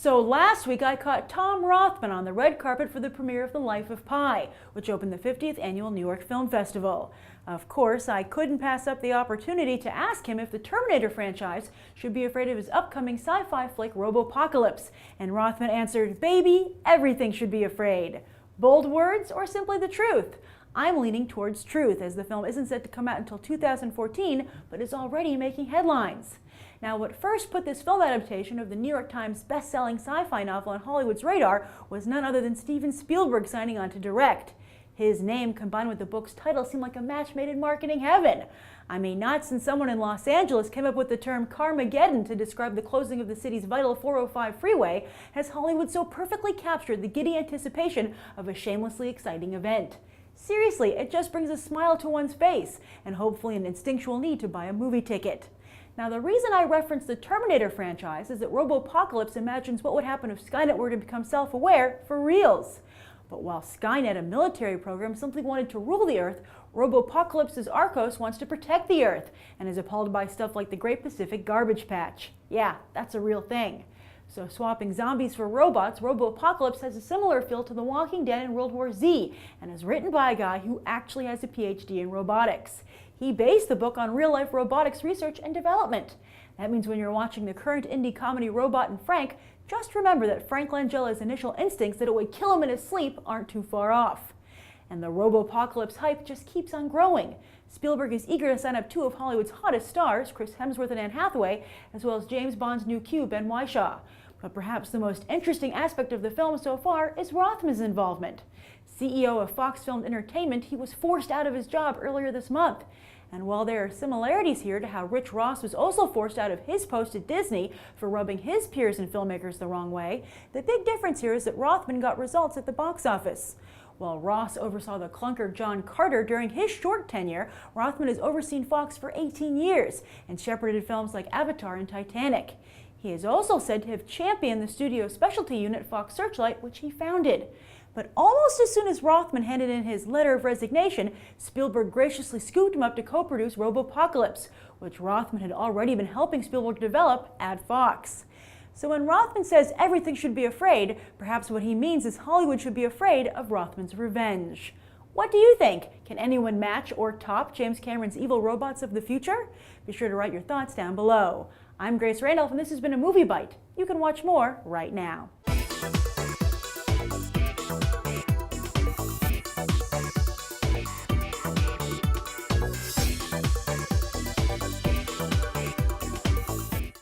So last week I caught Tom Rothman on the red carpet for the premiere of The Life of Pi, which opened the 50th Annual New York Film Festival. Of course, I couldn't pass up the opportunity to ask him if the Terminator franchise should be afraid of his upcoming sci-fi flick Robopocalypse, and Rothman answered, "Baby, everything should be afraid." Bold words or simply the truth? I'm leaning towards truth, as the film isn't set to come out until 2014, but is already making headlines. Now, what first put this film adaptation of the New York Times best-selling sci-fi novel on Hollywood's radar was none other than Steven Spielberg signing on to direct. His name, combined with the book's title, seemed like a match made in marketing heaven. I mean, not since someone in Los Angeles came up with the term Carmageddon to describe the closing of the city's vital 405 freeway has Hollywood so perfectly captured the giddy anticipation of a shamelessly exciting event. Seriously, it just brings a smile to one's face, and hopefully an instinctual need to buy a movie ticket. Now, the reason I reference the Terminator franchise is that Robopocalypse imagines what would happen if Skynet were to become self-aware for reals. But while Skynet, a military program, simply wanted to rule the Earth, Robopocalypse's Arcos wants to protect the Earth and is appalled by stuff like the Great Pacific Garbage Patch. Yeah, that's a real thing. So swapping zombies for robots, Robopocalypse has a similar feel to The Walking Dead and World War Z, and is written by a guy who actually has a PhD in robotics. He based the book on real-life robotics research and development. That means when you're watching the current indie comedy Robot and Frank, just remember that Frank Langella's initial instincts that it would kill him in his sleep aren't too far off. And the Robopocalypse hype just keeps on growing. Spielberg is eager to sign up two of Hollywood's hottest stars, Chris Hemsworth and Anne Hathaway, as well as James Bond's new Q, Ben Whishaw. But perhaps the most interesting aspect of the film so far is Rothman's involvement. CEO of Fox Film Entertainment, he was forced out of his job earlier this month. And while there are similarities here to how Rich Ross was also forced out of his post at Disney for rubbing his peers and filmmakers the wrong way, the big difference here is that Rothman got results at the box office. While Ross oversaw the clunker John Carter during his short tenure, Rothman has overseen Fox for 18 years and shepherded films like Avatar and Titanic. He is also said to have championed the studio's specialty unit, Fox Searchlight, which he founded. But almost as soon as Rothman handed in his letter of resignation, Spielberg graciously scooped him up to co-produce Robopocalypse, which Rothman had already been helping Spielberg develop at Fox. So when Rothman says everything should be afraid, perhaps what he means is Hollywood should be afraid of Rothman's revenge. What do you think? Can anyone match or top James Cameron's evil robots of the future? Be sure to write your thoughts down below. I'm Grace Randolph, and this has been a Movie Bite. You can watch more right now.